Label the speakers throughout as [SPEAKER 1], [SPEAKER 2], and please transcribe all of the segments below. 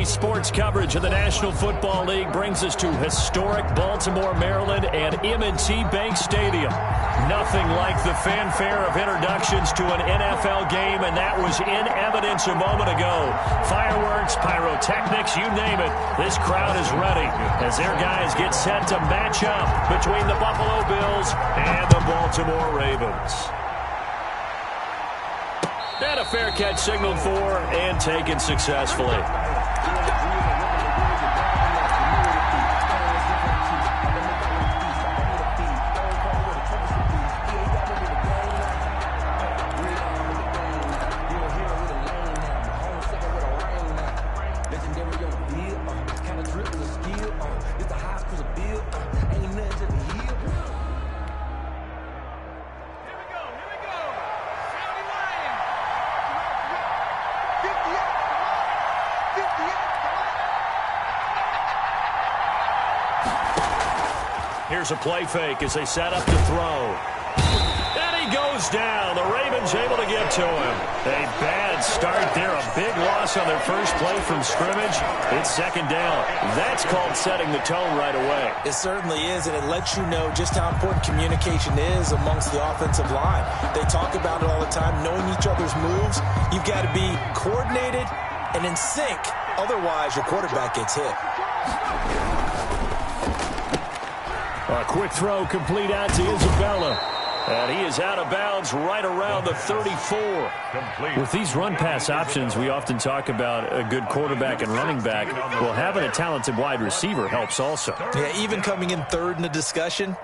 [SPEAKER 1] Daily sports coverage of the National Football League brings us to historic Baltimore, Maryland, and M&T Bank Stadium. Nothing like the fanfare of introductions to an NFL game, and that was in evidence a moment ago. Fireworks, pyrotechnics, you name it. This crowd is ready as their guys get set to match up between the Buffalo Bills and the Baltimore Ravens. And a fair catch signaled for and taken successfully. Here's a play fake as they set up to throw. And he goes down. The Ravens able to get to him. A bad start there. A big loss on their first play from scrimmage. It's second down. That's called setting the tone right away.
[SPEAKER 2] It certainly is, and it lets you know just how important communication is amongst the offensive line. They talk about it all the time, knowing each other's moves. You've got to be coordinated and in sync. Otherwise, your quarterback gets hit.
[SPEAKER 1] A quick throw complete out to Isabella. And he is out of bounds right around the 34. With these run-pass options, we often talk about a good quarterback and running back. Well, having a talented wide receiver helps also.
[SPEAKER 2] Yeah, even coming in third in the discussion,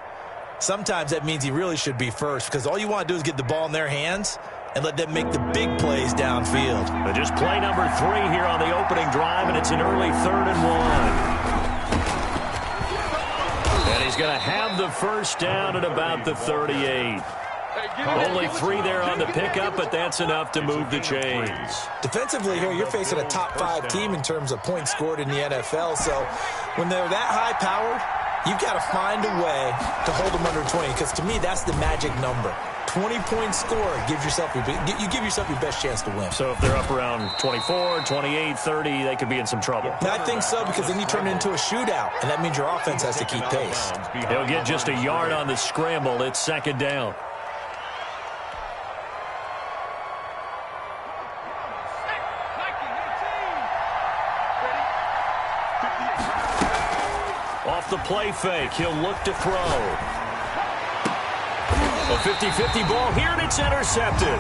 [SPEAKER 2] sometimes that means he really should be first because all you want to do is get the ball in their hands and let them make the big plays downfield.
[SPEAKER 1] But just play number 3 here on the opening drive, and it's an early 3rd and 1. He's going to have the first down at about the 38. Only 3 there on the pickup, but that's enough to move the chains.
[SPEAKER 2] Defensively here, you're facing a top 5 team in terms of points scored in the NFL. So when they're that high-powered, you've got to find a way to hold them under 20, because to me, that's the magic number. 20-point score gives yourself you give yourself your best chance to win.
[SPEAKER 1] So if they're up around 24, 28, 30, they could be in some trouble.
[SPEAKER 2] I think so, because then you turn it into a shootout, and that means your offense has to keep pace.
[SPEAKER 1] He'll get just a yard on the scramble. It's second down. Off the play fake, he'll look to throw. A 50-50 ball here, and it's intercepted.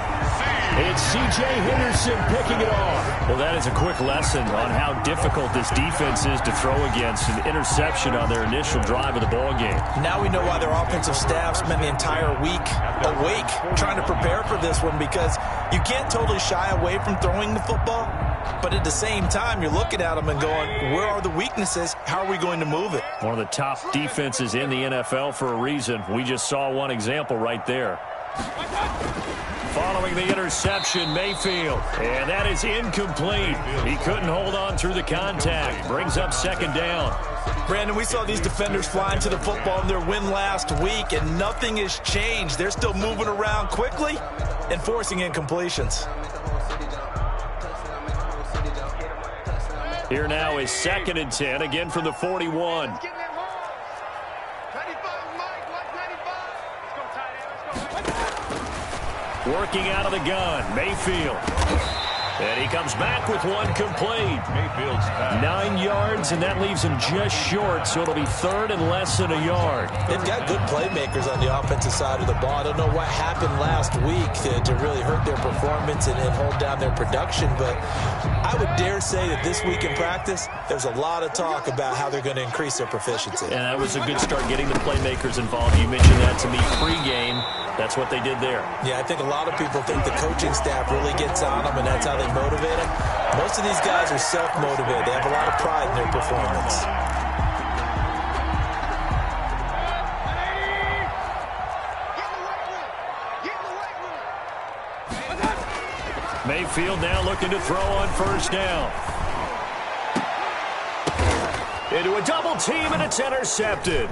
[SPEAKER 1] It's C.J. Henderson picking it off. Well, that is a quick lesson on how difficult this defense is to throw against. An interception on their initial drive of the ball game.
[SPEAKER 2] Now we know why their offensive staff spent the entire week awake trying to prepare for this one, because you can't totally shy away from throwing the football, but at the same time, you're looking at them and going, where are the weaknesses? How are we going to move it?
[SPEAKER 1] One of the top defenses in the NFL for a reason. We just saw one example right there. Following the interception, Mayfield. And that is incomplete. He couldn't hold on through the contact. Brings up second down.
[SPEAKER 2] Brandon, we saw these defenders flying to the football in their win last week, and nothing has changed. They're still moving around quickly and forcing incompletions.
[SPEAKER 1] Here now is 2nd and 10, again from the 41. Working out of the gun, Mayfield. And he comes back with one complete. Mayfield's 9 yards, and that leaves him just short, so it'll be 3rd and less than a yard.
[SPEAKER 2] They've got good playmakers on the offensive side of the ball. I don't know what happened last week to really hurt their performance and hold down their production, but I would dare say that this week in practice, there's a lot of talk about how they're going to increase their proficiency.
[SPEAKER 1] And that was a good start getting the playmakers involved. You mentioned that to me pregame. That's what they did there.
[SPEAKER 2] Yeah, I think a lot of people think the coaching staff really gets on them, and that's how they motivate them. Most of these guys are self-motivated. They have a lot of pride in their performance.
[SPEAKER 1] Mayfield now looking to throw on first down. Into a double team, and it's intercepted.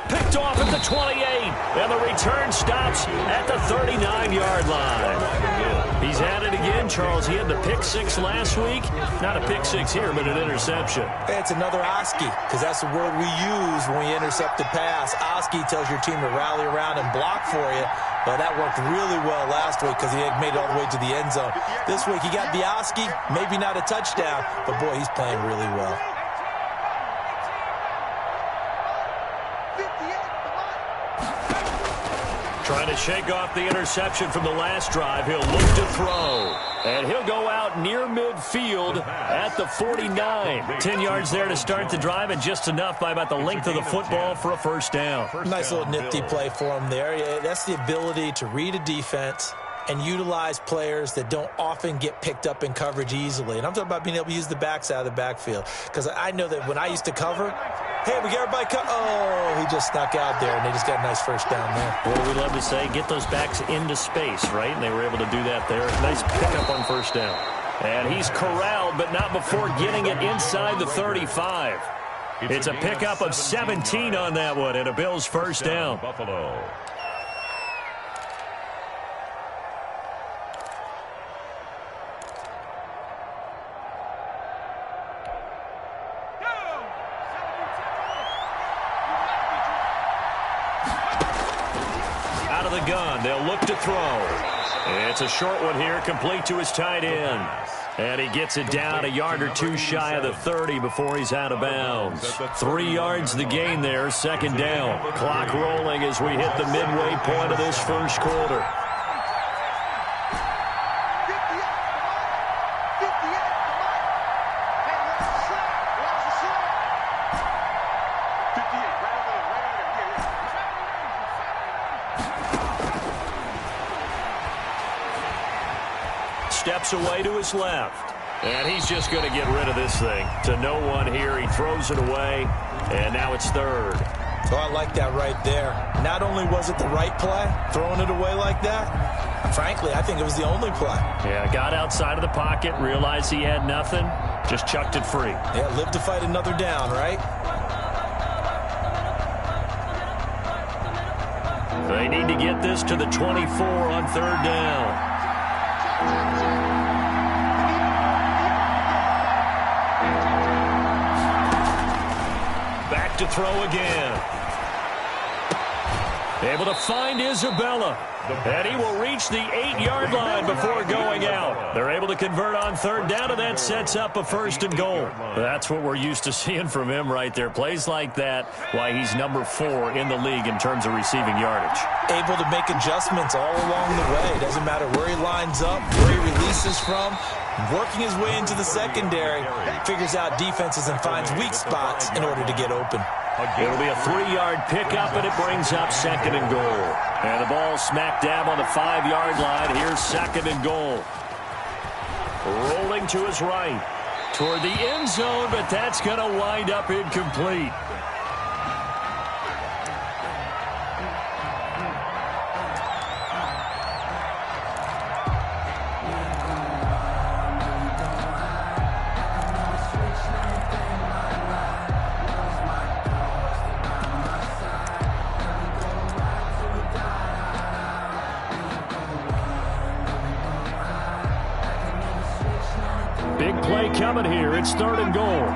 [SPEAKER 1] Picked off at the 28, and the return stops at the 39-yard line. He's at it again, Charles. He had the pick six last week. Not a pick six here, but an interception.
[SPEAKER 2] It's another Oski, because that's the word we use when we intercept a pass. Oski tells your team to rally around and block for you. But that worked really well last week because he had made it all the way to the end zone. This week he got the Oski, maybe not a touchdown, but boy, he's playing really well.
[SPEAKER 1] Trying to shake off the interception from the last drive. He'll look to throw. And he'll go out near midfield at the 49. 10 yards there to start the drive, and just enough by about the length of the football for a first down.
[SPEAKER 2] Nice little nifty play for him there. Yeah, that's the ability to read a defense and utilize players that don't often get picked up in coverage easily. And I'm talking about being able to use the backs out of the backfield. Because I know that when I used to cover, hey, we got everybody oh, he just snuck out there, and they just got a nice first down there.
[SPEAKER 1] Well, we love to say, get those backs into space, right? And they were able to do that there. Nice pickup on first down. And he's corralled, but not before getting it inside the 35. It's a pickup of 17 on that one, and a Bills first down.
[SPEAKER 3] Buffalo.
[SPEAKER 1] The gun. They'll look to throw. It's a short one here, complete to his tight end. And he gets it down a yard or two shy of the 30 before he's out of bounds. 3 yards the gain there, second down. Clock rolling as we hit the midway point of this first quarter. Steps away to his left. And he's just going to get rid of this thing. To no one here. He throws it away. And now it's third.
[SPEAKER 2] Oh, I like that right there. Not only was it the right play, throwing it away like that, frankly, I think it was the only play.
[SPEAKER 1] Yeah, got outside of the pocket, realized he had nothing, just chucked it free.
[SPEAKER 2] Yeah, live to fight another down, right?
[SPEAKER 1] They need to get this to the 24 on third down. Back to throw again. Able to find Isabella. And he will reach the 8-yard line before going out. They're able to convert on third down, and that sets up a first and goal. That's what we're used to seeing from him right there. Plays like that, why he's number 4 in the league in terms of receiving yardage.
[SPEAKER 2] Able to make adjustments all along the way. Doesn't matter where he lines up, where he releases from. Working his way into the secondary, figures out defenses and finds weak spots in order to get open.
[SPEAKER 1] It'll be a 3-yard pickup, and it brings up second and goal. And the ball smack dab on the 5-yard line. Here's second and goal. Rolling to his right toward the end zone, but that's going to wind up incomplete. Big play coming here. It's third and goal.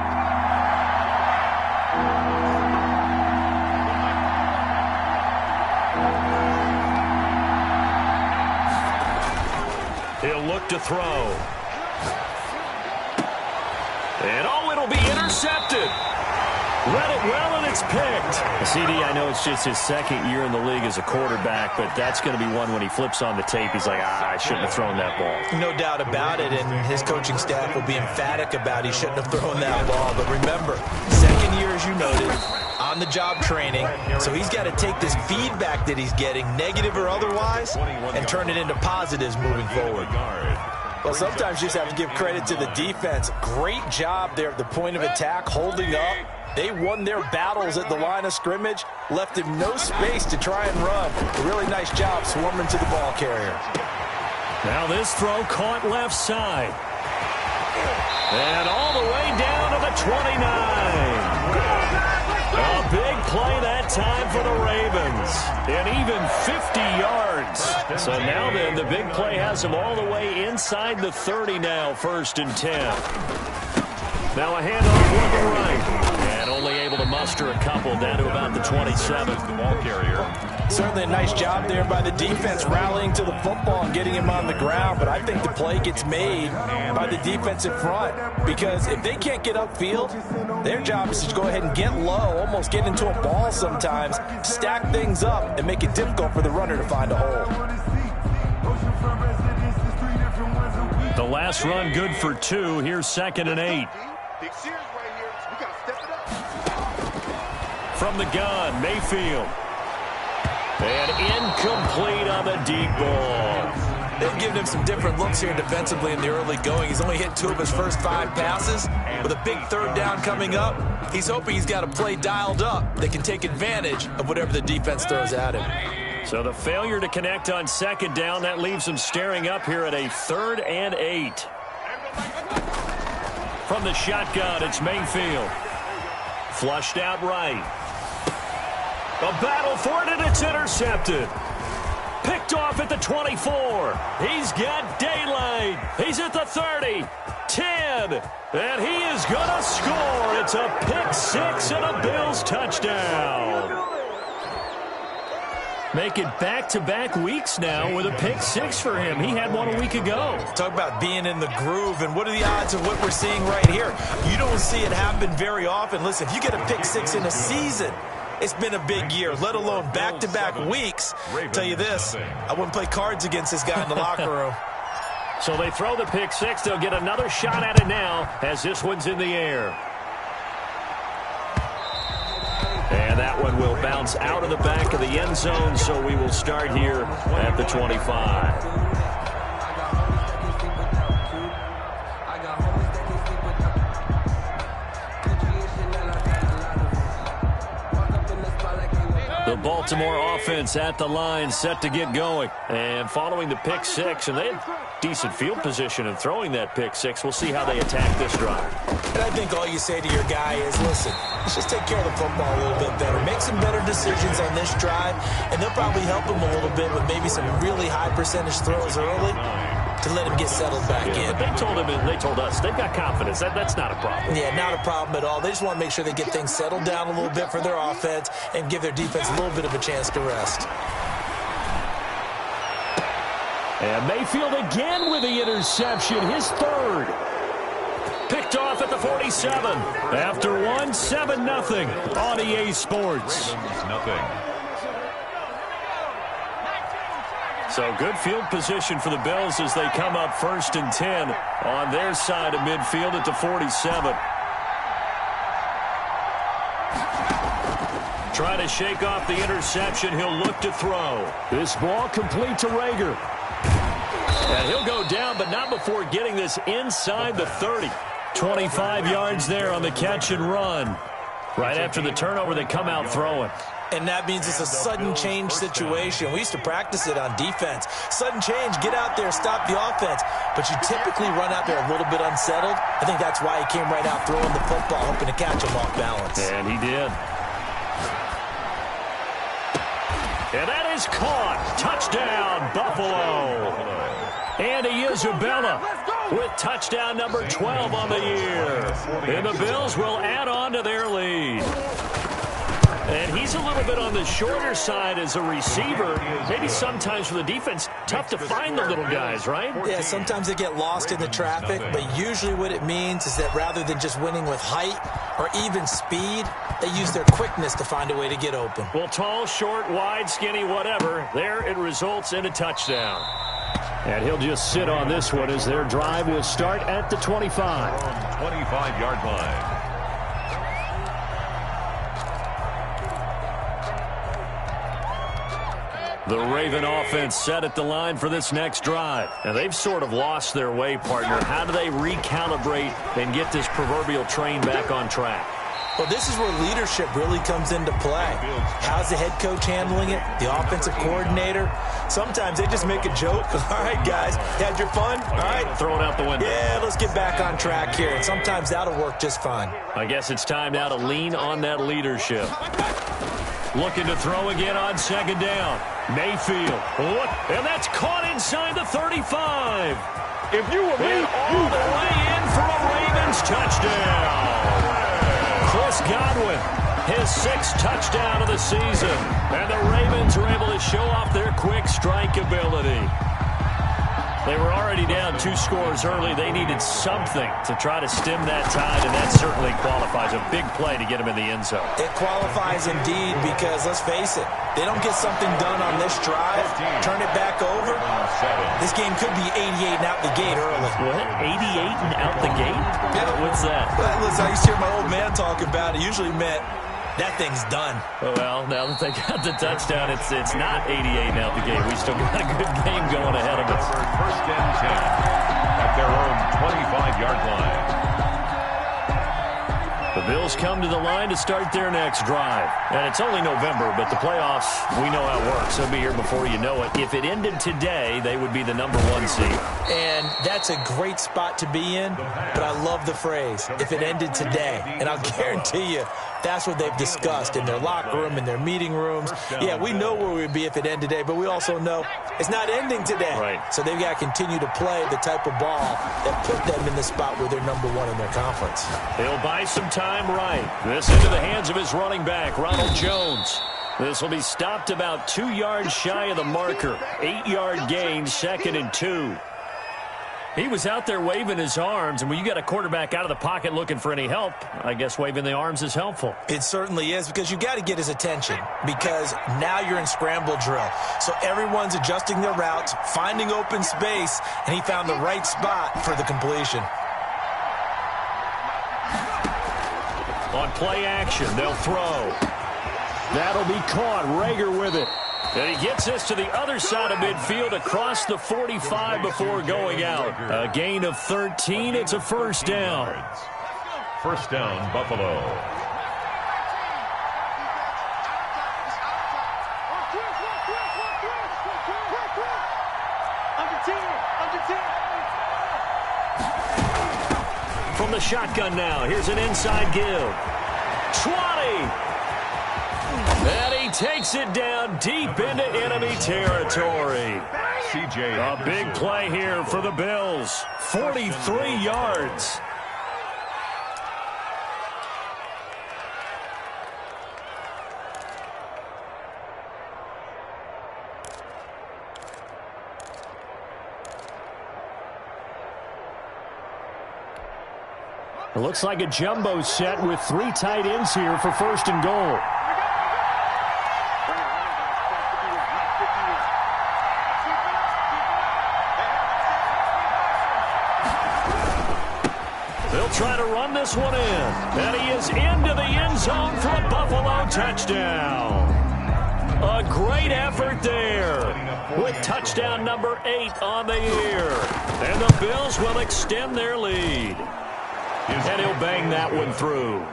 [SPEAKER 1] He'll look to throw. And oh, it'll be intercepted. Read it well, and it's picked. CD, I know it's just his second year in the league as a quarterback, but that's going to be one when he flips on the tape. He's like, I shouldn't have thrown that ball.
[SPEAKER 2] No doubt about it, and his coaching staff will be emphatic about he shouldn't have thrown that ball. But remember, second year, as you noted, on-the-job training, so he's got to take this feedback that he's getting, negative or otherwise, and turn it into positives moving forward. Well, sometimes you just have to give credit to the defense. Great job there at the point of attack, holding up. They won their battles at the line of scrimmage, left him no space to try and run. A really nice job swarming to the ball carrier.
[SPEAKER 1] Now this throw caught left side. And all the way down to the 29. A big play that time for the Ravens. And even 50 yards. So now then, the big play has them all the way inside the 30 now, 1st and 10. Now a handoff with the right. And only able to muster a couple down to about the 27. The ball carrier.
[SPEAKER 2] Certainly a nice job there by the defense rallying to the football and getting him on the ground. But I think the play gets made by the defensive front. Because if they can't get upfield, their job is to go ahead and get low, almost get into a ball sometimes, stack things up, and make it difficult for the runner to find a hole.
[SPEAKER 1] The last run good for 2. Here's 2nd and 8. From the gun, Mayfield. And incomplete on the deep ball.
[SPEAKER 2] They've given him some different looks here defensively in the early going. He's only hit 2 of his first 5 passes. With a big 3rd down coming up, he's hoping he's got a play dialed up that can take advantage of whatever the defense throws at him.
[SPEAKER 1] So the failure to connect on 2nd down, that leaves him staring up here at a 3rd and 8. From the shotgun, it's Mayfield. Flushed out right. A battle for it, and it's intercepted. Picked off at the 24. He's got daylight. He's at the 30. 10. And he is going to score. It's a pick 6 and a Bills touchdown. Make it back-to-back weeks now with a pick 6 for him. He had one a week ago.
[SPEAKER 2] Talk about being in the groove, and what are the odds of what we're seeing right here? You don't see it happen very often. Listen, if you get a pick 6 in a season, it's been a big year, let alone back-to-back weeks. Tell you this, I wouldn't play cards against this guy in the locker room.
[SPEAKER 1] So they throw the pick 6. They'll get another shot at it now as this one's in the air. And that one will bounce out of the back of the end zone, so we will start here at the 25. The Baltimore offense at the line, set to get going. And following the pick 6, and they had decent field position in throwing that pick 6. We'll see how they attack this drive.
[SPEAKER 2] And I think all you say to your guy is, listen, let's just take care of the football a little bit better. Make some better decisions on this drive, and they'll probably help him a little bit with maybe some really high percentage throws early to let him get settled back in.
[SPEAKER 1] But they told him, and they told us, they've got confidence. That's not a problem.
[SPEAKER 2] Yeah, not a problem at all. They just want to make sure they get things settled down a little bit for their offense and give their defense a little bit of a chance to rest.
[SPEAKER 1] And Mayfield again with the interception, his 3rd. Picked off at the 47. After 1, 7-0 on EA Sports. So good field position for the Bills as they come up 1st and 10 on their side of midfield at the 47. Trying to shake off the interception. He'll look to throw. This ball complete to Rager. And he'll go down, but not before getting this inside the 30. 25 yards there on the catch and run. Right after the turnover, they come out throwing.
[SPEAKER 2] And that means it's a sudden change situation. We used to practice it on defense. Sudden change, get out there, stop the offense. But you typically run out there a little bit unsettled. I think that's why he came right out throwing the football, hoping to catch him off balance.
[SPEAKER 1] And he did. And that is caught. Touchdown, Buffalo. Andy Isabella with touchdown number 12 on the year. And the Bills will add on to their lead. And he's a little bit on the shorter side as a receiver. Maybe sometimes for the defense, tough to find the little guys, right?
[SPEAKER 2] Yeah, sometimes they get lost in the traffic, but usually what it means is that rather than just winning with height or even speed, they use their quickness to find a way to get open.
[SPEAKER 1] Well, tall, short, wide, skinny, whatever, there it results in a touchdown. And he'll just sit on this one as their drive will start at the 25. 25-yard line. The Raven offense set at the line for this next drive. And they've sort of lost their way, partner. How do they recalibrate and get this proverbial train back on track?
[SPEAKER 2] Well, this is where leadership really comes into play. How's the head coach handling it? The offensive coordinator? Sometimes they just make a joke. All right, guys, had your fun? All right.
[SPEAKER 1] Throw it out the window.
[SPEAKER 2] Yeah, let's get back on track here. And sometimes that'll work just fine.
[SPEAKER 1] I guess it's time now to lean on that leadership. Looking to throw again on second down. Mayfield. Look, and that's caught inside the 35.
[SPEAKER 3] If you were me,
[SPEAKER 1] all the way in for a Ravens touchdown. Chris Godwin, his 6th touchdown of the season. And the Ravens are able to show off their quick strike ability. They were already down 2 scores early. They needed something to try to stem that tide, and that certainly qualifies. A big play to get them in the end zone.
[SPEAKER 2] It qualifies indeed because, let's face it, they don't get something done on this drive, turn it back over, this game could be 88 and out the gate early.
[SPEAKER 1] What? 88 and out the gate?
[SPEAKER 2] Yeah.
[SPEAKER 1] What's that?
[SPEAKER 2] Well, listen, I used to hear my old man talk about it. Usually meant that thing's done.
[SPEAKER 1] Well, now that they got the touchdown, it's not 88 and out the gate. We still got a good game going ahead of us.
[SPEAKER 3] First and 10 at their own 25-yard line.
[SPEAKER 1] The Bills come to the line to start their next drive. And it's only November, but the playoffs, we know how it works. They'll be here before you know it. If it ended today, they would be the number 1 seed.
[SPEAKER 2] And that's a great spot to be in, but I love the phrase, if it ended today. And I'll guarantee you, that's what they've discussed in their locker room, in their meeting rooms. Yeah, we know where we'd be if it ended today, but we also know it's not ending today.
[SPEAKER 1] Right.
[SPEAKER 2] So they've got to continue to play the type of ball that put them in the spot where they're number 1 in their conference.
[SPEAKER 1] He'll buy some time right. This into the hands of his running back, Ronald Jones. This will be stopped about 2 yards shy of the marker. 8-yard gain, 2nd and 2. He was out there waving his arms, and when you got a quarterback out of the pocket looking for any help, I guess waving the arms is helpful.
[SPEAKER 2] It certainly is, because you got to get his attention, because now you're in scramble drill. So everyone's adjusting their routes, finding open space, and he found the right spot for the completion.
[SPEAKER 1] On play action, they'll throw. That'll be caught. Rager with it. And he gets this to the other side of midfield across the 45 before going out. A gain of 13. It's a first down.
[SPEAKER 3] First down, Buffalo.
[SPEAKER 1] From the shotgun now, here's an inside give. 20. And he takes it down deep into enemy territory. A big play here for the Bills. 43 yards. It looks like a jumbo set with 3 tight ends here for 1st and goal. They'll try to run this one in. And he is into the end zone for a Buffalo touchdown. A great effort there with touchdown number 8 on the year. And the Bills will extend their lead. And he'll bang that one through.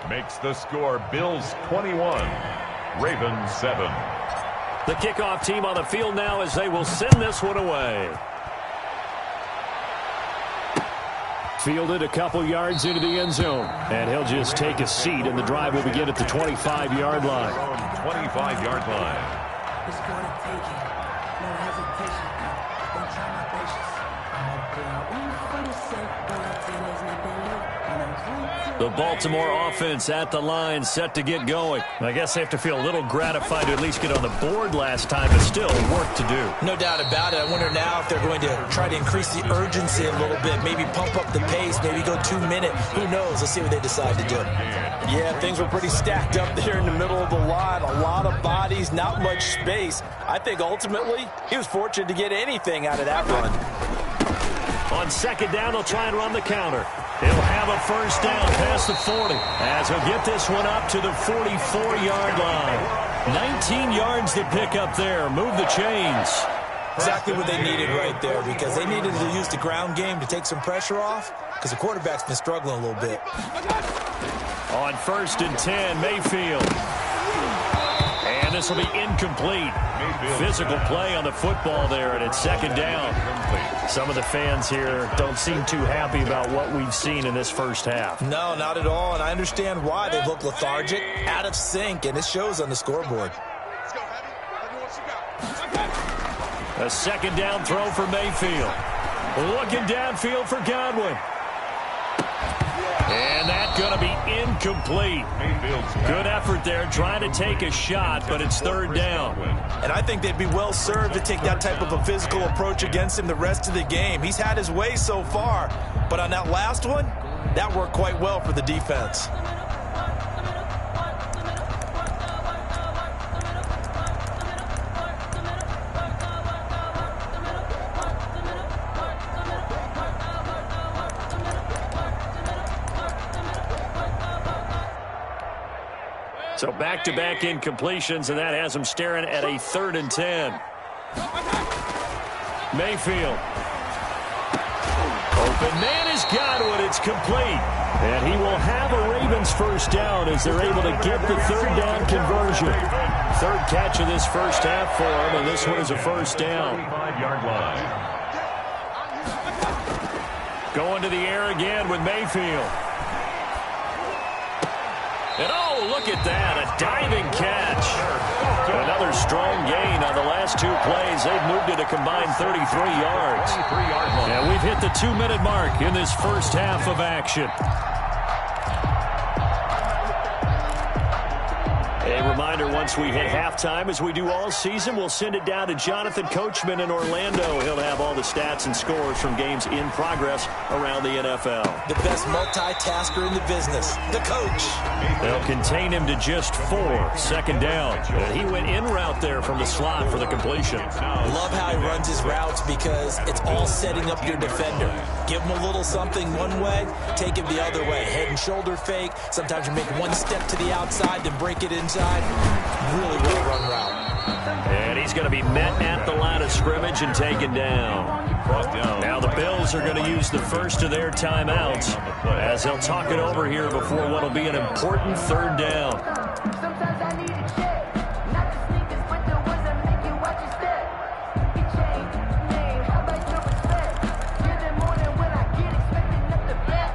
[SPEAKER 3] Makes the score Bills 21, Ravens 7.
[SPEAKER 1] The kickoff team on the field now as they will send this one away. Fielded a couple yards into the end zone. And he'll just take a seat, and the drive will begin at the 25-yard line.
[SPEAKER 3] 25-yard line.
[SPEAKER 4] It's gonna take it. No hesitation. Don't try my patience.
[SPEAKER 1] The Baltimore offense at the line, set to get going. I guess they have to feel a little gratified to at least get on the board last time, but still work to do.
[SPEAKER 2] No doubt about it. I wonder now if they're going to try to increase the urgency a little bit, maybe pump up the pace, maybe go 2-minute. Who knows? Let's see what they decide to do. Yeah, things were pretty stacked up there in the middle of the line. A lot of bodies, not much space. I think ultimately he was fortunate to get anything out of that run.
[SPEAKER 1] On second down, they'll try and run the counter. He'll have a first down past the 40 as he'll get this one up to the 44-yard line. 19 yards to pick up there. Move the chains.
[SPEAKER 2] Exactly what they needed right there, because they needed to use the ground game to take some pressure off, because the quarterback's been struggling a little bit.
[SPEAKER 1] On 1st and 10, Mayfield. And this will be incomplete. Physical play on the football there, and it's second down. Some of the fans here don't seem too happy about what we've seen in this first half.
[SPEAKER 2] No, not at all, and I understand why. They look lethargic, out of sync, and it shows on the scoreboard.
[SPEAKER 1] A second down throw for Mayfield. Looking downfield for Godwin. And that's going to be incomplete. Good effort there trying to take a shot, but it's third down.
[SPEAKER 2] And I think they'd be well served to take that type of a physical approach against him the rest of the game. He's had his way so far, but on that last one, that worked quite well for the defense.
[SPEAKER 1] So back-to-back incompletions, and that has him staring at a 3rd and 10. Mayfield. Open man is Godwin. It's complete. And he will have a Ravens first down as they're able to get the third down conversion. Third catch of this first half for him, and this one is a first down.
[SPEAKER 3] 45-yard line.
[SPEAKER 1] Going to the air again with Mayfield. And oh, look at that, a diving catch. Another strong gain on the last 2 plays. They've moved it a combined 33 yards. And we've hit the 2-minute mark in this first half of action. A reminder, once we hit halftime, as we do all season, we'll send it down to Jonathan Coachman in Orlando. He'll have all the stats and scores from games in progress around the NFL.
[SPEAKER 2] The best multitasker in the business, the coach.
[SPEAKER 1] They'll contain him to just 4. Second down. And he went in route there from the slot for the completion.
[SPEAKER 2] Love how he runs his routes because it's all setting up your defender. Give him a little something one way, take him the other way. Head and shoulder fake. Sometimes you make one step to the outside, then break it inside. Really well-run route.
[SPEAKER 1] And he's going to be met at the line of scrimmage and taken down. Now the Bills are going to use the first of their timeouts as they'll talk it over here before what will be an important third down.
[SPEAKER 5] Sometimes I need a check, not the sneakers, but the ones that make you watch your step. You change your name, how about your respect? Give them more than when I get expecting up the back.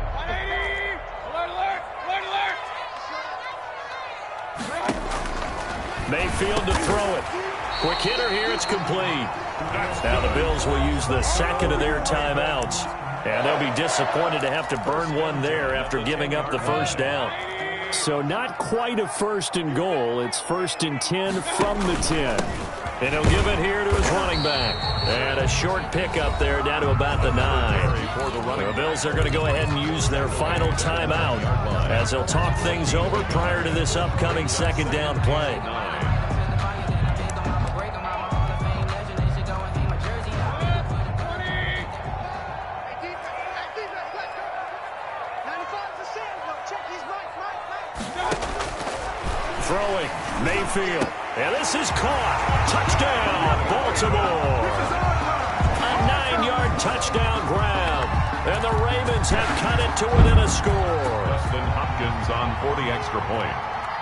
[SPEAKER 6] Alert, alert, alert, alert!
[SPEAKER 1] Mayfield to throw it. Quick hitter here, it's complete. Now the Bills will use the second of their timeouts, and they'll be disappointed to have to burn one there after giving up the first down. So not quite a 1st and goal. It's 1st and 10 from the 10. And he'll give it here to his running back. And a short pickup there down to about the 9. The Bills are going to go ahead and use their final timeout as they'll talk things over prior to this upcoming second down play. Throwing, Mayfield, and this is caught. Touchdown, Baltimore. A 9-yard touchdown grab, and the Ravens have cut it to within a score.
[SPEAKER 3] Justin Hopkins on for the extra point.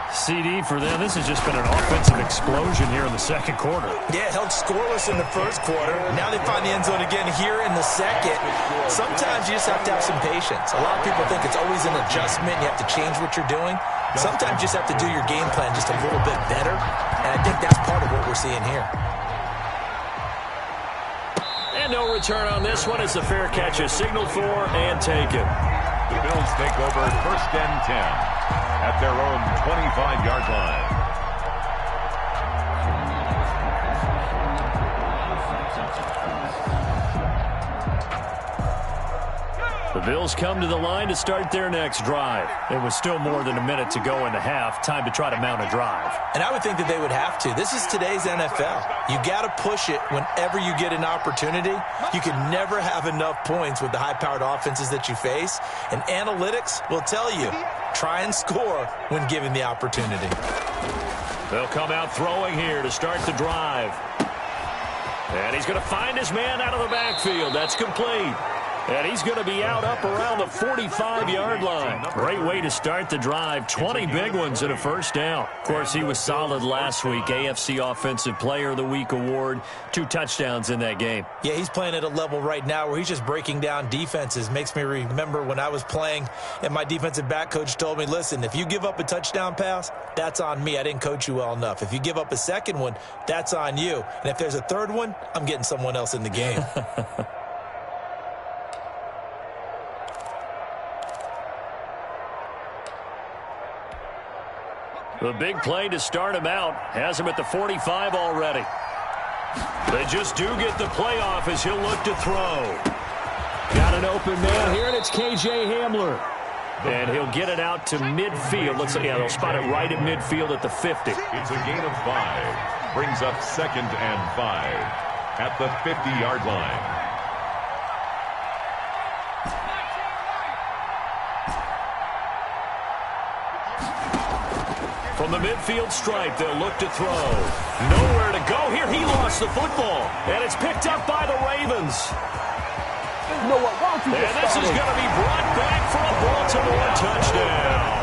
[SPEAKER 1] CD for them. This has just been an offensive explosion here in the second quarter.
[SPEAKER 2] Yeah, held scoreless in the first quarter. Now they find the end zone again here in the second. Sometimes you just have to have some patience. A lot of people think it's always an adjustment. You have to change what you're doing. Sometimes you just have to do your game plan just a little bit better, and I think that's part of what we're seeing here.
[SPEAKER 1] And no return on this one as the fair catch is signaled for and taken.
[SPEAKER 3] The Bills take over 1st and 10 at their own 25-yard line.
[SPEAKER 1] The Bills come to the line to start their next drive. It was still more than a minute to go in the half. Time to try to mount a drive.
[SPEAKER 2] And I would think that they would have to. This is today's NFL. You got to push it whenever you get an opportunity. You can never have enough points with the high-powered offenses that you face. And analytics will tell you, try and score when given the opportunity.
[SPEAKER 1] They'll come out throwing here to start the drive. And he's going to find his man out of the backfield. That's complete. And he's going to be out up around the 45-yard line. Great way to start the drive. 20 big ones and a first down. Of course, he was solid last week. AFC Offensive Player of the Week award. 2 touchdowns in that game.
[SPEAKER 2] Yeah, he's playing at a level right now where he's just breaking down defenses. Makes me remember when I was playing and my defensive back coach told me, listen, if you give up a touchdown pass, that's on me. I didn't coach you well enough. If you give up a second one, that's on you. And if there's a third one, I'm getting someone else in the game.
[SPEAKER 1] The big play to start him out has him at the 45 already. They just do get the play off as he'll look to throw. Got an open man here, and it's K.J. Hamler. And he'll get it out to midfield. Looks like, yeah, they'll spot it right at midfield at the 50.
[SPEAKER 3] It's a gain of 5. Brings up 2nd and 5 at the 50-yard line.
[SPEAKER 1] From the midfield stripe, they'll look to throw. Nowhere to go here. He lost the football. And it's picked up by the Ravens.
[SPEAKER 7] You know what? Why don't you
[SPEAKER 1] And this is going to be brought back for a Baltimore touchdown.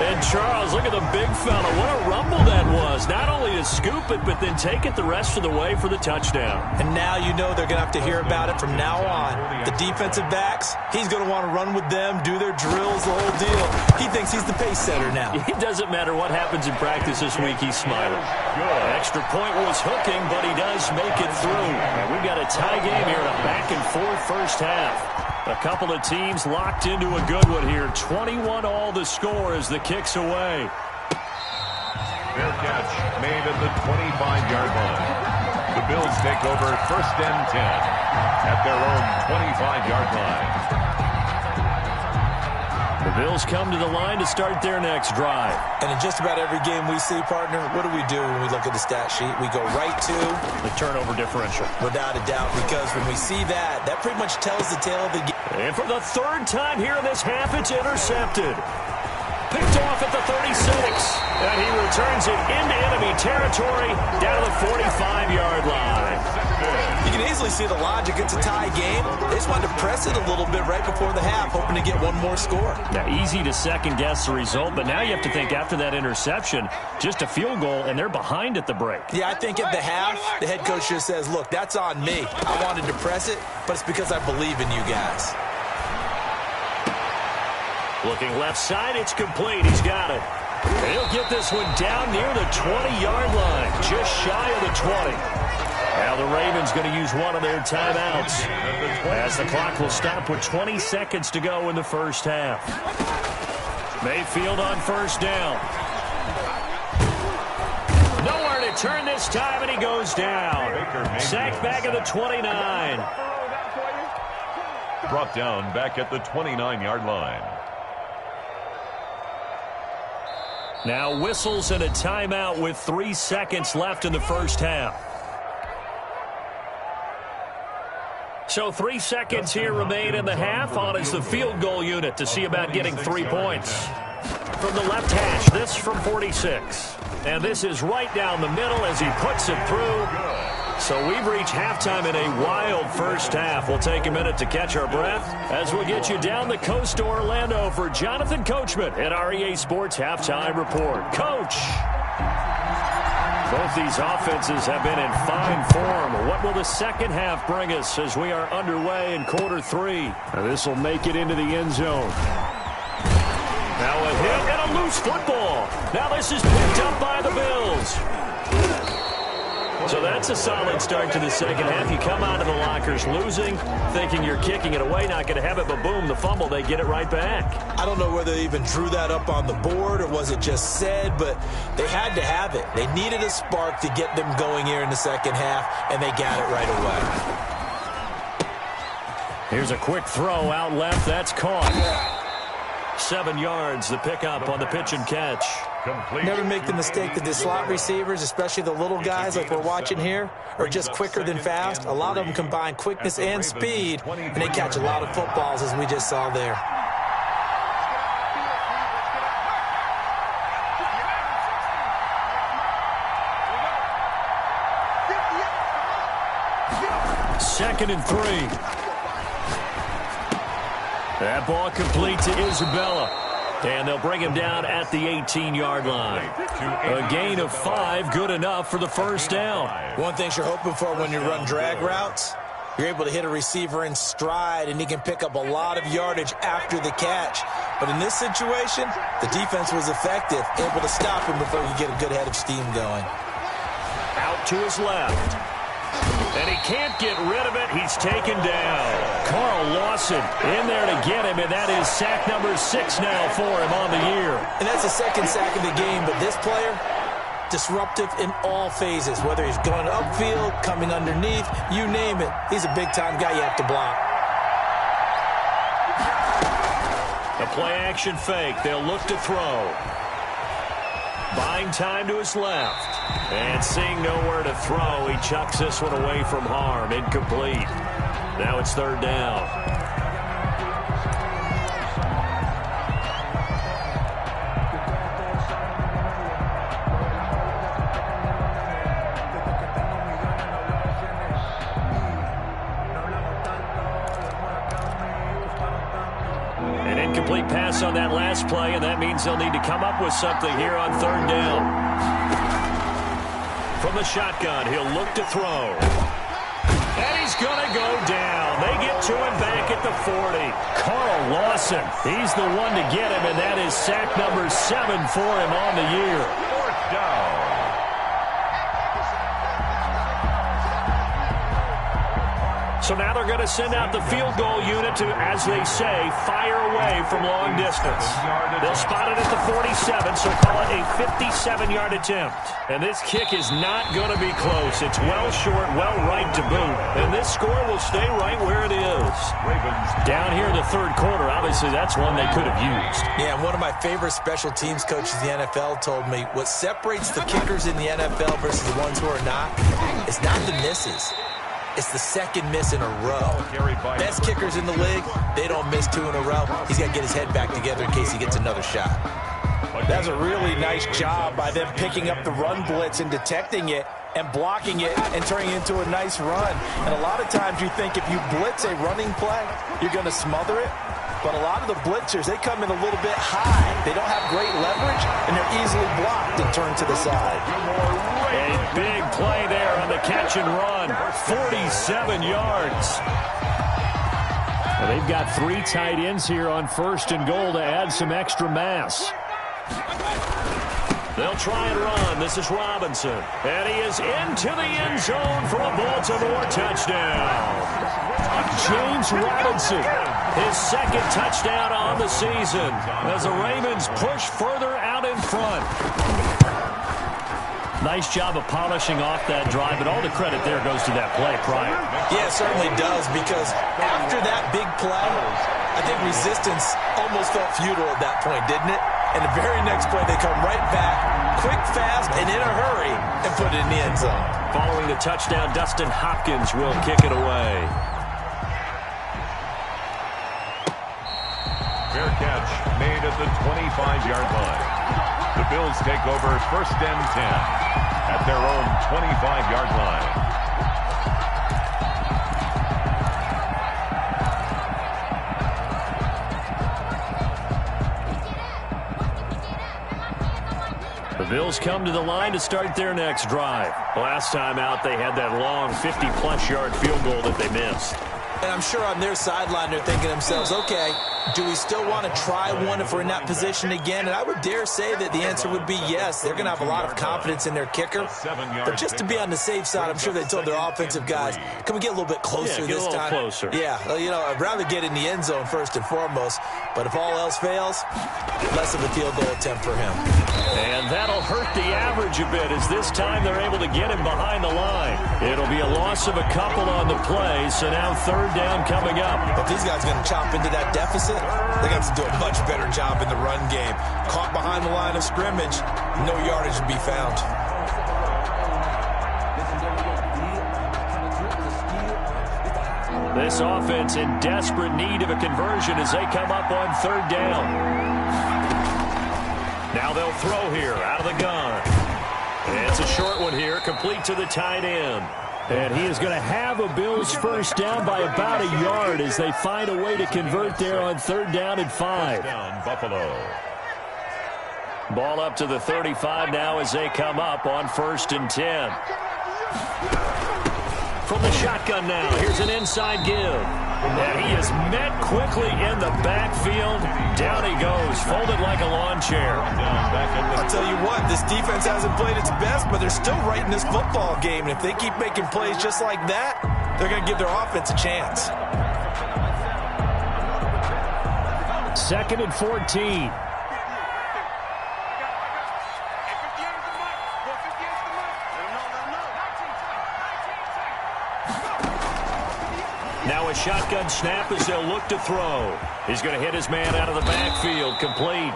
[SPEAKER 1] And Charles, look at the big fella. What a rumble that was. Not only to scoop it, but then take it the rest of the way for the touchdown.
[SPEAKER 2] And now you know they're going to have to hear about it from now on. The defensive backs, he's going to want to run with them, do their drills, the whole deal. He thinks he's the pace setter now.
[SPEAKER 1] It doesn't matter what happens in practice this week, he's smiling. Extra point was hooking, but he does make it through. And we've got a tie game here in a back-and-forth first half. A couple of teams locked into a good one here. 21 all the score as the kick's away.
[SPEAKER 3] Fair catch made at the 25-yard line. The Bills take over 1st and 10 at their own 25-yard line.
[SPEAKER 1] The Bills come to the line to start their next drive.
[SPEAKER 2] And in just about every game we see, partner, what do we do when we look at the stat sheet? We go right to
[SPEAKER 1] the turnover differential.
[SPEAKER 2] Without a doubt, because when we see that, that pretty much tells the tale of the game.
[SPEAKER 1] And for the 3rd time here in this half, it's intercepted. Picked off at the 36. And he returns it into enemy territory down to the 45-yard line.
[SPEAKER 2] You can easily see the logic. It's a tie game. They just wanted to press it a little bit right before the half, hoping to get one more score.
[SPEAKER 1] Now, easy to second-guess the result, but now you have to think after that interception, just a field goal, and they're behind at the break.
[SPEAKER 2] Yeah, I think at the half, the head coach just says, look, that's on me. I wanted to press it, but it's because I believe in you guys.
[SPEAKER 1] Looking left side, it's complete. He's got it. And he'll get this one down near the 20-yard line, just shy of the 20. Now the Ravens going to use one of their timeouts as the clock will stop with 20 seconds to go in the first half. Mayfield on first down. Nowhere to turn this time, and he goes down. Sacked back at the 29.
[SPEAKER 3] Brought down back at the 29-yard line.
[SPEAKER 1] Now whistles and a timeout with 3 seconds left in the first half. So 3 seconds here remain in the half. On is the field goal unit to see about getting 3 points. From the left hash, this from 46. And this is right down the middle as he puts it through. So we've reached halftime in a wild first half. We'll take a minute to catch our breath as we'll get you down the coast to Orlando for Jonathan Coachman at REA Sports Halftime Report. Coach! Both these offenses have been in fine form. What will the second half bring us as we are underway in quarter 3? Now this will make it into the end zone. Now a hit and a loose football. Now this is picked up by the Bills. So that's a solid start to the second half. You come out of the lockers losing, thinking you're kicking it away, not going to have it, but boom, the fumble, they get it right back.
[SPEAKER 2] I don't know whether they even drew that up on the board or was it just said, but they had to have it. They needed a spark to get them going here in the second half, and they got it right away.
[SPEAKER 1] Here's a quick throw out left. That's caught. 7 yards, the pickup on the pitch and catch.
[SPEAKER 2] Never make the mistake that the slot receivers, especially the little guys like we're watching here, are just quicker than fast. A lot of them combine quickness and speed, and they catch a lot of footballs, as we just saw there.
[SPEAKER 1] 2nd and 3. That ball complete to Isabella. And they'll bring him down at the 18-yard line. A gain of 5, good enough for the first down.
[SPEAKER 2] One thing you're hoping for when you run drag routes, you're able to hit a receiver in stride, and he can pick up a lot of yardage after the catch. But in this situation, the defense was effective, able to stop him before he could get a good head of steam going.
[SPEAKER 1] Out to his left. And he can't get rid of it. He's taken down. Carl Lawson in there to get him, and that is sack number 6 now for him on the year.
[SPEAKER 2] And that's the second sack of the game, but this player, disruptive in all phases, whether he's going upfield, coming underneath, you name it. He's a big-time guy you have to block.
[SPEAKER 1] The play-action fake. They'll look to throw. Buying time to his left. And seeing nowhere to throw, he chucks this one away from harm. Incomplete. Now it's 3rd down. An incomplete pass on that last play, and that means they'll need to come up with something here on 3rd down. From the shotgun, he'll look to throw. And he's going to go down. They get to him back at the 40. Carl Lawson, he's the one to get him, and that is sack number 7 for him on the year.
[SPEAKER 3] 4th down.
[SPEAKER 1] So now they're going to send out the field goal unit to, as they say, fire away from long distance. They'll spot it at the 47, so call it a 57-yard attempt. And this kick is not going to be close. It's well short, well right to boot. And this score will stay right where it is. Down here in the 3rd quarter, obviously that's one they could have used.
[SPEAKER 2] Yeah, and one of my favorite special teams coaches in the NFL told me what separates the kickers in the NFL versus the ones who are not is not the misses. It's the second miss in a row. Best kickers in the league, they don't miss 2 in a row. He's got to get his head back together in case he gets another shot. That's a really nice job by them picking up the run blitz and detecting it and blocking it and turning it into a nice run. And a lot of times you think if you blitz a running play, you're going to smother it. But a lot of the blitzers, they come in a little bit high. They don't have great leverage, and they're easily blocked and turned to the side.
[SPEAKER 1] A big play there on the catch and run. 47 yards. Well, they've got 3 tight ends here on 1st and goal to add some extra mass. They'll try and run. This is Robinson. And he is into the end zone for a Baltimore touchdown. James Robinson, his 2nd touchdown on the season as the Ravens push further out in front. Nice job of polishing off that drive, but all the credit there goes to that play prior.
[SPEAKER 2] Yeah, it certainly does, because after that big play, I think resistance almost felt futile at that point, didn't it? And the very next play, they come right back, quick, fast, and in a hurry, and put it in the end zone.
[SPEAKER 1] Following the touchdown, Dustin Hopkins will kick it away.
[SPEAKER 3] Fair catch made at the 25-yard line. The Bills take over 1st and 10 at their own 25-yard line.
[SPEAKER 1] The Bills come to the line to start their next drive. Last time out, they had that long 50-plus yard field goal that they missed.
[SPEAKER 2] And I'm sure on their sideline they're thinking to themselves, okay, do we still want to try one if we're in that position again? And I would dare say that the answer would be yes. They're going to have a lot of confidence in their kicker. But just to be on the safe side, I'm sure they told their offensive guys, can we get a little bit closer this time?
[SPEAKER 1] Closer.
[SPEAKER 2] Yeah, well, you know, I'd rather get in the end zone first and foremost. But if all else fails, less of a field goal attempt for him.
[SPEAKER 1] And that'll hurt the average a bit, as this time they're able to get him behind the line. It'll be a loss of a couple on the play, so now 3rd down coming up.
[SPEAKER 2] But these guys are going to chop into that deficit. They're going to have to do a much better job in the run game. Caught behind the line of scrimmage, no yardage to be found.
[SPEAKER 1] This offense in desperate need of a conversion as they come up on 3rd down. Now they'll throw here out of the gun. It's a short one here, complete to the tight end. And he is going to have a Bills first down by about a yard as they find a way to convert there on 3rd down and 5.
[SPEAKER 3] Down Buffalo.
[SPEAKER 1] Ball up to the 35 now as they come up on 1st and 10. From the shotgun now, here's an inside give. And he is met quickly in the backfield. Down he goes, folded like a lawn chair.
[SPEAKER 2] I'll tell you what, this defense hasn't played its best, but they're still right in this football game. And if they keep making plays just like that, they're going to give their offense a chance.
[SPEAKER 1] 2nd and 14. Now a shotgun snap as they'll look to throw. He's going to hit his man out of the backfield, complete.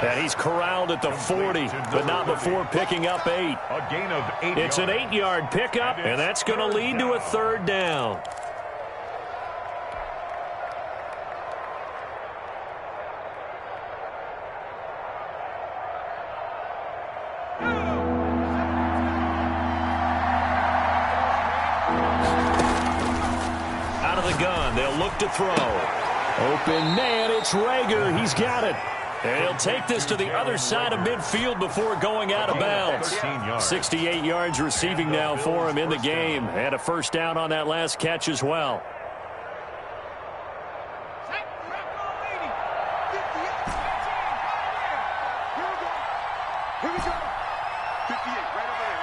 [SPEAKER 1] And he's corralled at the 40, but not before picking up 8.
[SPEAKER 3] A gain of 8
[SPEAKER 1] It's an 8-yard pickup, and that's going to lead to a 3rd down. They'll look to throw. Open man, it's Rager. He's got it. And he'll take this to the other side of midfield before going out of bounds. 68 yards receiving now for him in the game. And a first down on that last catch as well.
[SPEAKER 6] Here we go. 58, right over there.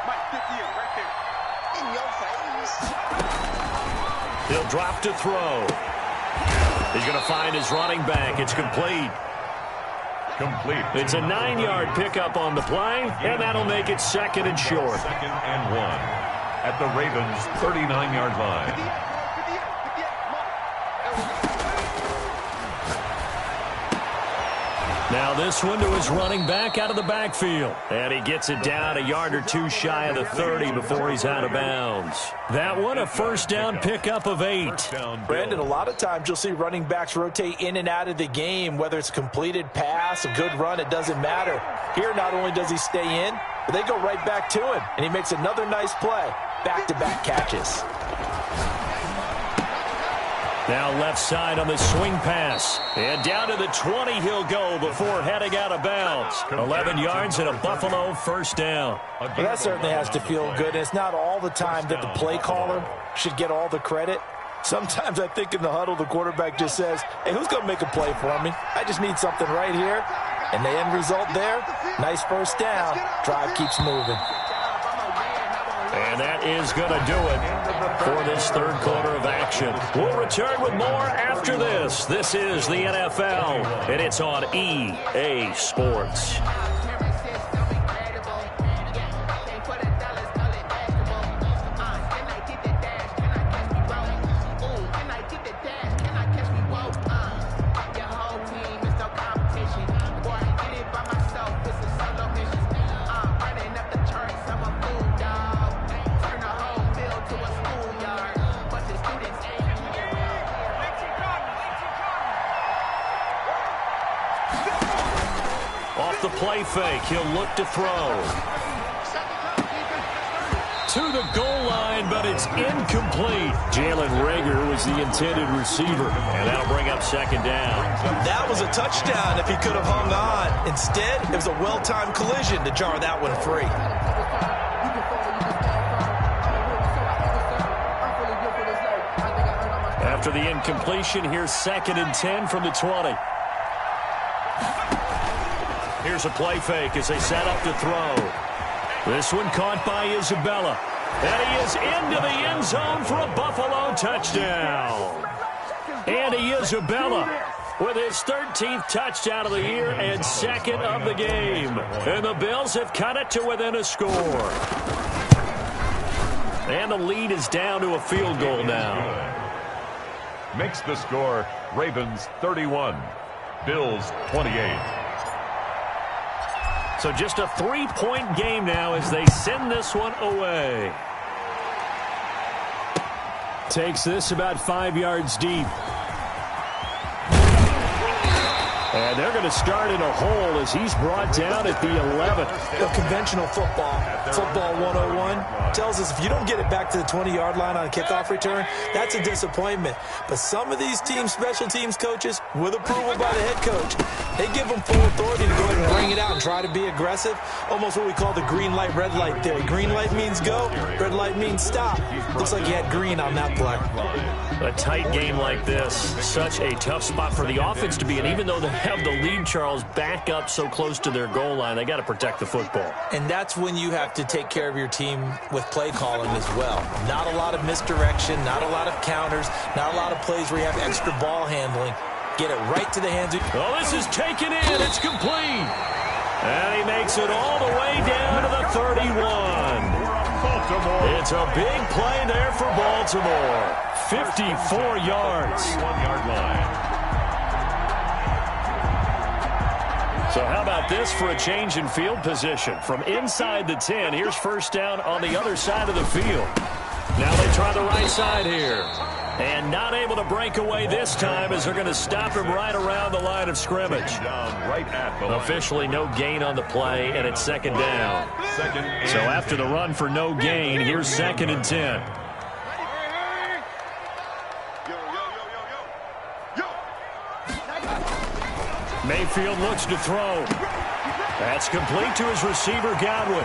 [SPEAKER 6] Mike, 58, right there. In your face.
[SPEAKER 1] He'll drop to throw. He's going to find his running back. It's complete.
[SPEAKER 3] Complete.
[SPEAKER 1] It's a 9-yard pickup on the play, and that'll make it 2nd and short.
[SPEAKER 3] 2nd and 1 at the Ravens' 39-yard line.
[SPEAKER 1] Now this one to his running back out of the backfield. And he gets it down a yard or 2 shy of the 30 before he's out of bounds. That one a first down pickup of 8.
[SPEAKER 2] Brandon, a lot of times you'll see running backs rotate in and out of the game, whether it's a completed pass, a good run, it doesn't matter. Here, not only does he stay in, but they go right back to him, and he makes another nice play. Back-to-back catches.
[SPEAKER 1] Now left side on the swing pass. And down to the 20 he'll go before heading out of bounds. 11 yards and a Buffalo first down.
[SPEAKER 2] Well, that certainly has to feel good. And it's not all the time that the play caller should get all the credit. Sometimes I think in the huddle the quarterback just says, hey, who's going to make a play for me? I just need something right here. And the end result there, nice first down. Drive keeps moving.
[SPEAKER 1] And that is going to do it for this 3rd quarter of action. We'll return with more after this. This is the NFL, and it's on EA Sports. The play fake, he'll look to throw. To the goal line, but it's incomplete. Jalen Rager was the intended receiver, and that'll bring up 2nd down.
[SPEAKER 2] That was a touchdown if he could have hung on. Instead, it was a well-timed collision to jar that one free.
[SPEAKER 1] After the incompletion, here's 2nd and 10 from the 20. Here's a play fake as they set up to throw. This one caught by Isabella. And he is into the end zone for a Buffalo touchdown. Andy Isabella with his 13th touchdown of the year and 2nd of the game. And the Bills have cut it to within a score. And the lead is down to a field goal now.
[SPEAKER 3] Makes the score Ravens 31, Bills 28.
[SPEAKER 1] So just a 3-point game now as they send this one away. Takes this about 5 yards deep. And they're going to start in a hole as he's brought down at the 11.
[SPEAKER 2] Conventional football 101, tells us if you don't get it back to the 20-yard line on a kickoff return, that's a disappointment. But some of these teams, special teams coaches, with approval by the head coach, they give them full authority to go ahead and bring it out and try to be aggressive. Almost what we call the green light, red light theory. Green light means go, red light means stop. Looks like you had green on that play.
[SPEAKER 1] A tight game like this, such a tough spot for the offense to be in. Even though they have the lead, Charles, back up so close to their goal line, they got to protect the football.
[SPEAKER 2] And that's when you have to take care of your team with play calling as well. Not a lot of misdirection, not a lot of counters, not a lot of plays where you have extra ball handling. Get it right to the hands of...
[SPEAKER 1] Oh, this is taken in. It's complete. And he makes it all the way down to the 31. It's a big play there for Baltimore. 54 yards.
[SPEAKER 3] 31-yard line.
[SPEAKER 1] So how about this for a change in field position? From inside the 10, here's first down on the other side of the field. Now they try the right side here. And not able to break away this time as they're going to stop him right around the line of scrimmage.
[SPEAKER 3] Right at the line.
[SPEAKER 1] Officially no gain on the play, and it's second down. So after the run for no gain, here's 2nd and 10. Mayfield looks to throw. That's complete to his receiver, Godwin.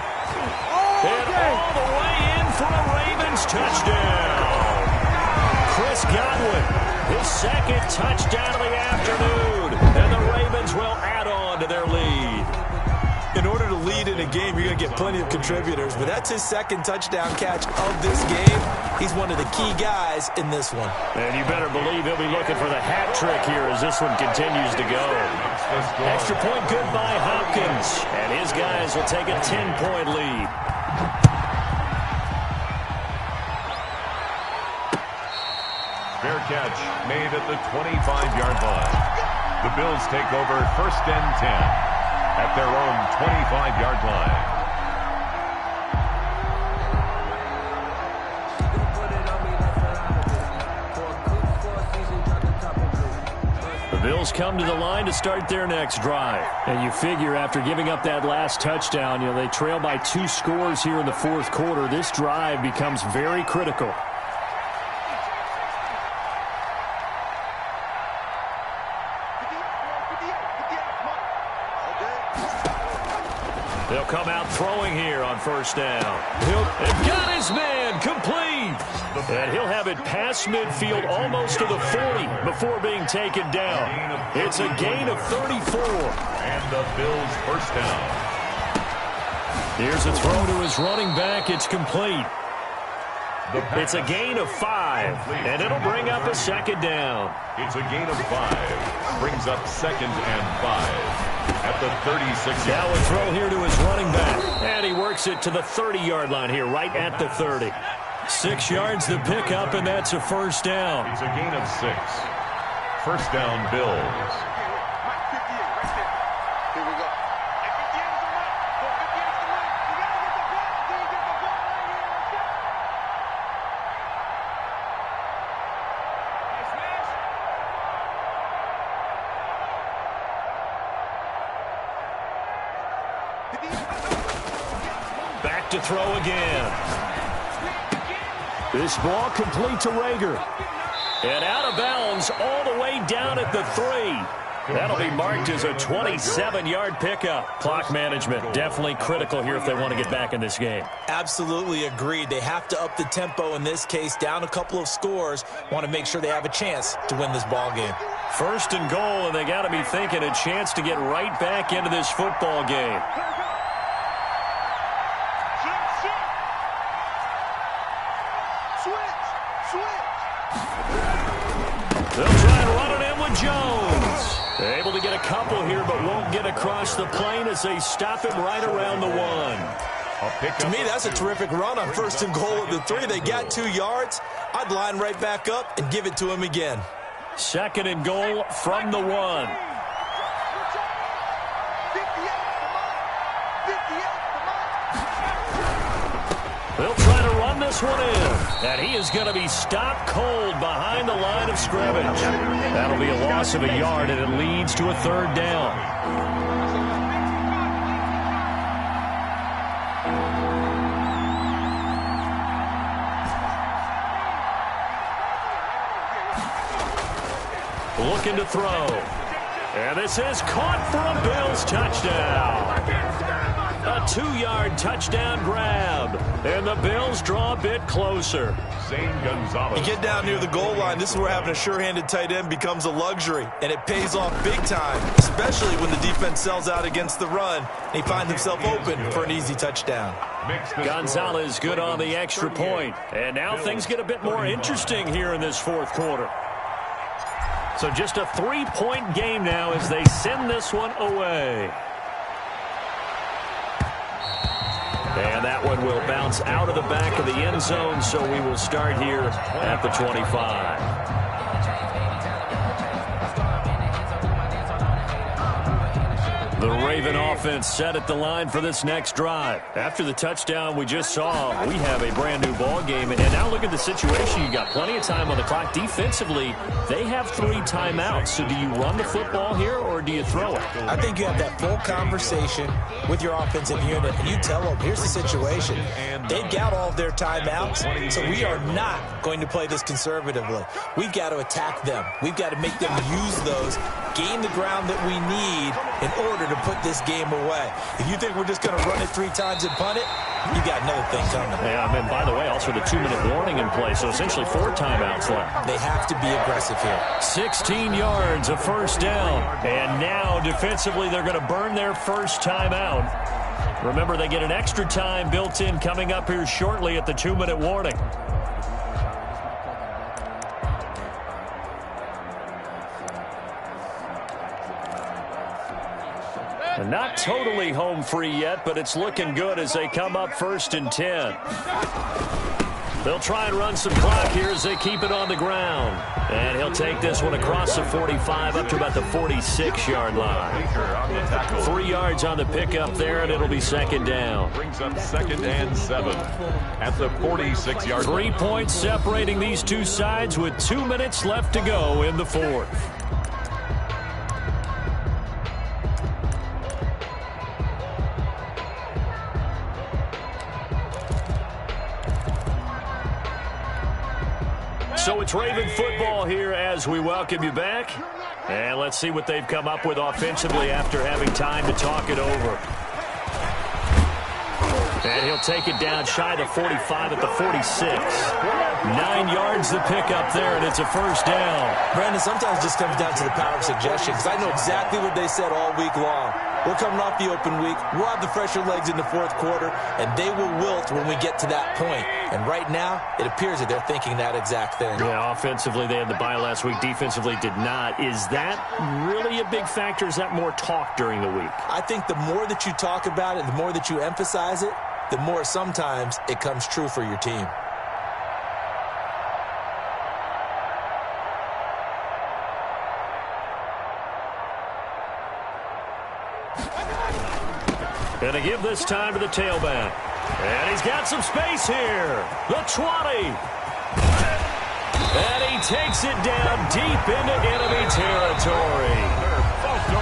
[SPEAKER 1] And all the way in for a Ravens touchdown. Chris Godwin, his 2nd touchdown of the afternoon. And the Ravens will add on to their lead.
[SPEAKER 2] In order to lead in a game, you're going to get plenty of contributors, but that's his 2nd touchdown catch of this game. He's one of the key guys in this one.
[SPEAKER 1] And you better believe he'll be looking for the hat trick here as this one continues to go. Extra point good by Hopkins, and his guys will take a 10-point lead.
[SPEAKER 3] Fair catch made at the 25-yard line. The Bills take over 1st and 10 at their own 25-yard line.
[SPEAKER 1] The Bills come to the line to start their next drive. And you figure after giving up that last touchdown, they trail by 2 scores here in the 4th quarter. This drive becomes very critical. They'll come out throwing here on first down. They've got his man complete. And he'll have it past midfield almost to the 40 before being taken down. It's a gain of 34.
[SPEAKER 3] And the Bills first down.
[SPEAKER 1] Here's a throw to his running back. It's complete. It's a gain of 5, and it'll bring up a 2nd down.
[SPEAKER 3] It's a gain of 5. Brings up 2nd and 5. At the 36.
[SPEAKER 1] Now a throw here to his running back. And he works it to the 30-yard line here, right at the 30. 6 yards the pickup, and that's a first down.
[SPEAKER 3] It's a gain of 6. First down, Bills.
[SPEAKER 6] Here we go.
[SPEAKER 1] Back to throw again. This ball complete to Rager. And out of bounds all the way down at the 3. That'll be marked as a 27-yard pickup. Clock management definitely critical here if they want to get back in this game.
[SPEAKER 2] Absolutely agreed. They have to up the tempo in this case, down a couple of scores. Want to make sure they have a chance to win this ball game.
[SPEAKER 1] 1st and goal, and they got to be thinking a chance to get right back into this football game. They'll try and run it in with Jones. They're able to get a couple here, but won't get across the plane as they stop him right around the 1.
[SPEAKER 2] To me, that's a terrific run on 1st and goal at the 3. They got 2 yards. I'd line right back up and give it to him again.
[SPEAKER 1] 2nd and goal from the 1. They'll try to run this this one in. And he is going to be stopped cold behind the line of scrimmage. That'll be a loss of a yard, and it leads to a third down. Looking to throw. And this is caught for a Bills touchdown. A 2-yard touchdown grab. And the Bills draw a bit closer.
[SPEAKER 3] Zane Gonzalez.
[SPEAKER 2] You get down near the goal line, this is where having a sure-handed tight end becomes a luxury. And it pays off big time, especially when the defense sells out against the run. And he finds himself open for an easy touchdown.
[SPEAKER 1] Gonzalez good on the extra point. And now things get a bit more interesting here in this fourth quarter. So just a 3-point game now as they send this one away. And that one will bounce out of the back of the end zone, so we will start here at the 25. The Raven offense set at the line for this next drive. After the touchdown we just saw, we have a brand new ball game. And now look at the situation. You got plenty of time on the clock. Defensively, they have 3 timeouts. So do you run the football here or do you throw it?
[SPEAKER 2] I think you have that full conversation with your offensive unit, and you tell them, here's the situation. They've got all of their timeouts, so we are not going to play this conservatively. We've got to attack them. We've got to make them use those, gain the ground that we need in order to put this game away. If you think we're just going to run it 3 times and punt it, you got another thing coming.
[SPEAKER 1] Yeah, I mean, by the way, also the 2-minute warning in play, so essentially 4 timeouts left.
[SPEAKER 2] They have to be aggressive here.
[SPEAKER 1] 16 yards, a first down. And now, defensively, they're going to burn their first timeout. Remember, they get an extra time built in coming up here shortly at the 2-minute warning. And not totally home free yet, but it's looking good as they come up 1st and 10. They'll try and run some clock here as they keep it on the ground. And he'll take this one across the 45 up to about the 46-yard line. 3 yards on the pickup there, and it'll be 2nd down.
[SPEAKER 3] Brings up 2nd and 7 at the 46-yard line.
[SPEAKER 1] 3 points separating these two sides with 2 minutes left to go in the fourth. So it's Raven football here as we welcome you back. And let's see what they've come up with offensively after having time to talk it over. And he'll take it down shy of the 45 at the 46. 9 yards to pick up there, and it's a first down.
[SPEAKER 2] Brandon, sometimes it just comes down to the power of suggestion, because I know exactly what they said all week long. We're coming off the open week. We'll have the fresher legs in the fourth quarter, and they will wilt when we get to that point. And right now, it appears that they're thinking that exact thing.
[SPEAKER 1] Yeah, offensively, they had the bye last week. Defensively, did not. Is that really a big factor? Is that more talk during the week?
[SPEAKER 2] I think the more that you talk about it, the more that you emphasize it, the more sometimes it comes true for your team.
[SPEAKER 1] And to give this time to the tailback. And he's got some space here. The 20. And he takes it down deep into enemy territory.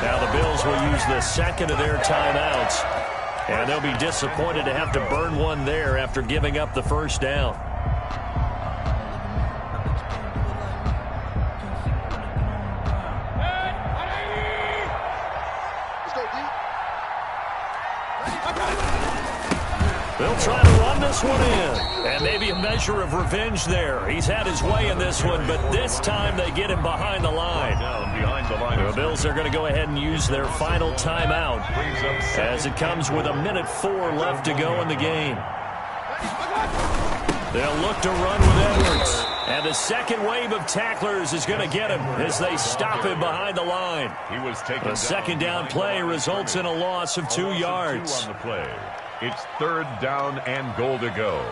[SPEAKER 1] Now the Bills will use the second of their timeouts. And they'll be disappointed to have to burn one there after giving up the first down. They'll try to run this one in. And maybe a measure of revenge there. He's had his way in this one, but this time they get him behind the line. The Bills are going to go ahead and use their final timeout as it comes with 1:04 left to go in the game. They'll look to run with Edwards. And the second wave of tacklers is going to get him as they stop him behind the line. A second down play results in a loss of 2 yards.
[SPEAKER 3] On the play. It's 3rd down and goal to go.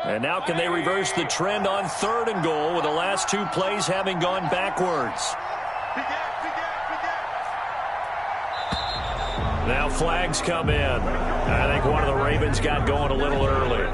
[SPEAKER 1] And now can they reverse the trend on 3rd and goal with the last 2 plays having gone backwards? Now flags come in. I think one of the Ravens got going a little early.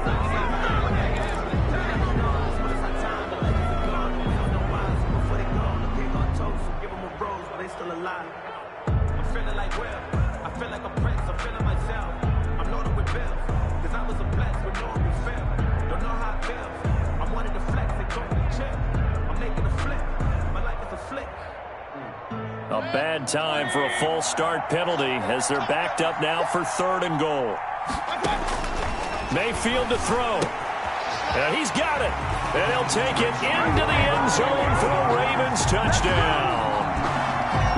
[SPEAKER 1] A bad time for a false start penalty as they're backed up now for 3rd and goal. Mayfield to throw. And he's got it. And he'll take it into the end zone for a Ravens touchdown.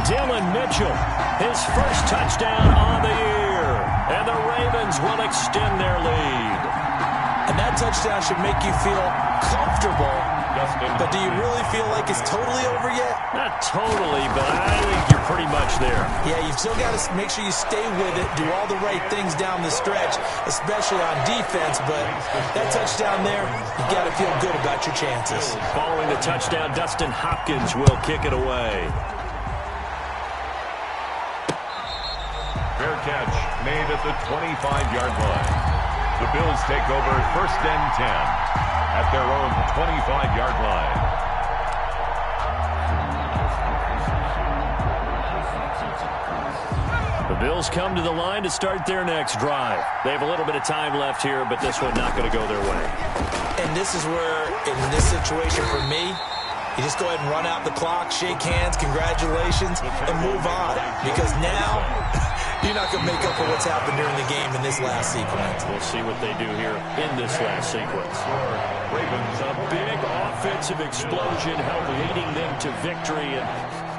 [SPEAKER 1] Dylan Mitchell, his first touchdown on the year. And the Ravens will extend their lead.
[SPEAKER 2] And that touchdown should make you feel comfortable. But do you really feel like it's totally over yet?
[SPEAKER 1] Not totally, but I think you're pretty much there.
[SPEAKER 2] Yeah, you've still got to make sure you stay with it, do all the right things down the stretch, especially on defense. But that touchdown there, you've got to feel good about your chances.
[SPEAKER 1] Following the touchdown, Dustin Hopkins will kick it away.
[SPEAKER 3] Fair catch made at the 25-yard line. The Bills take over 1st and 10 at their own 25-yard line.
[SPEAKER 1] The Bills come to the line to start their next drive. They have a little bit of time left here, but this one not going to go their way.
[SPEAKER 2] And this is where, in this situation for me, you just go ahead and run out the clock, shake hands, congratulations, and move on. Because now, you're not going to make up for what's happened during the game in this last sequence.
[SPEAKER 1] We'll see what they do here in this last sequence. Ravens, a big offensive explosion helped leading them to victory. And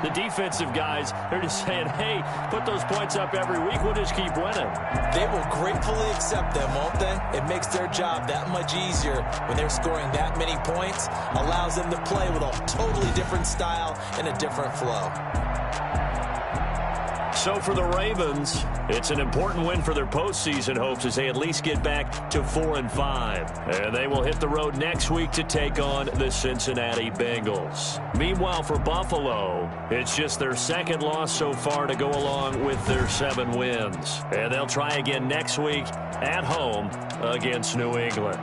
[SPEAKER 1] the defensive guys, they're just saying, hey, put those points up every week. We'll just keep winning.
[SPEAKER 2] They will gratefully accept them, won't they? It makes their job that much easier when they're scoring that many points. Allows them to play with a totally different style and a different flow.
[SPEAKER 1] So for the Ravens, it's an important win for their postseason hopes as they at least get back to 4-5. And they will hit the road next week to take on the Cincinnati Bengals. Meanwhile, for Buffalo, it's just their 2nd loss so far to go along with their 7 wins. And they'll try again next week at home against New England.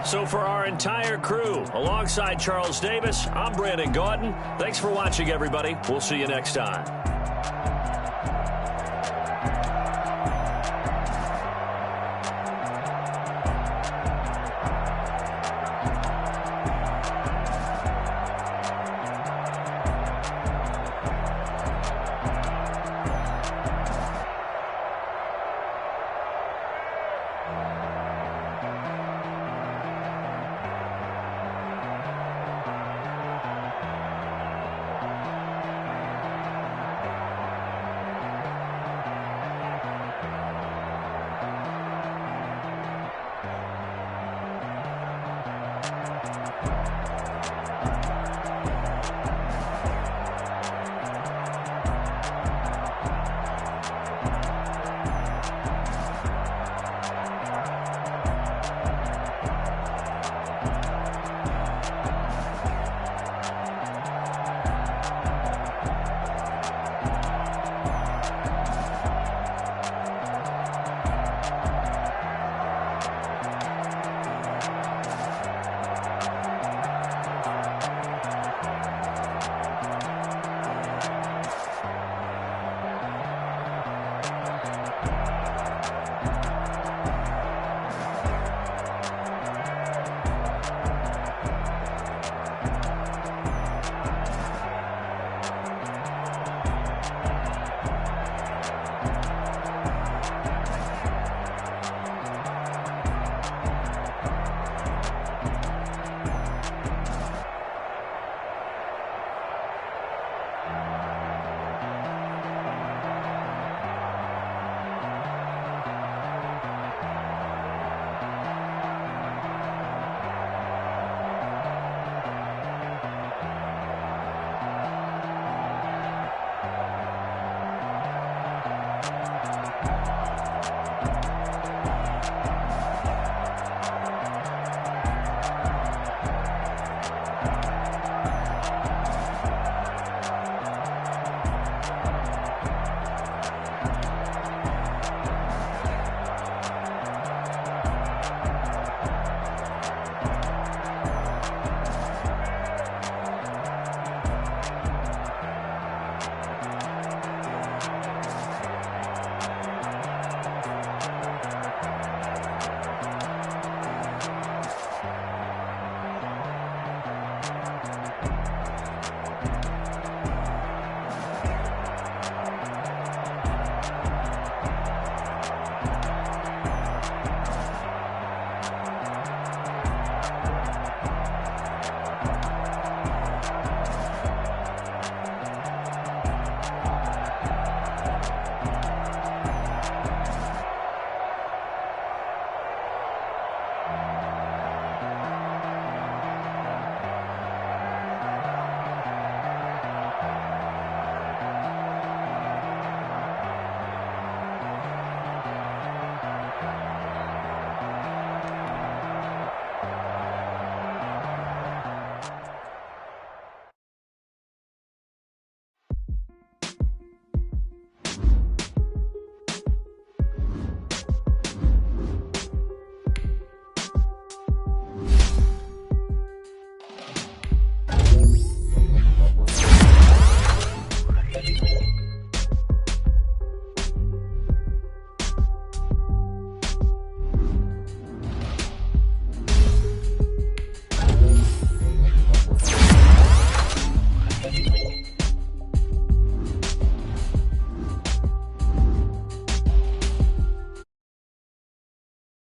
[SPEAKER 1] So for our entire crew, alongside Charles Davis, I'm Brandon Gaudin. Thanks for watching, everybody. We'll see you next time.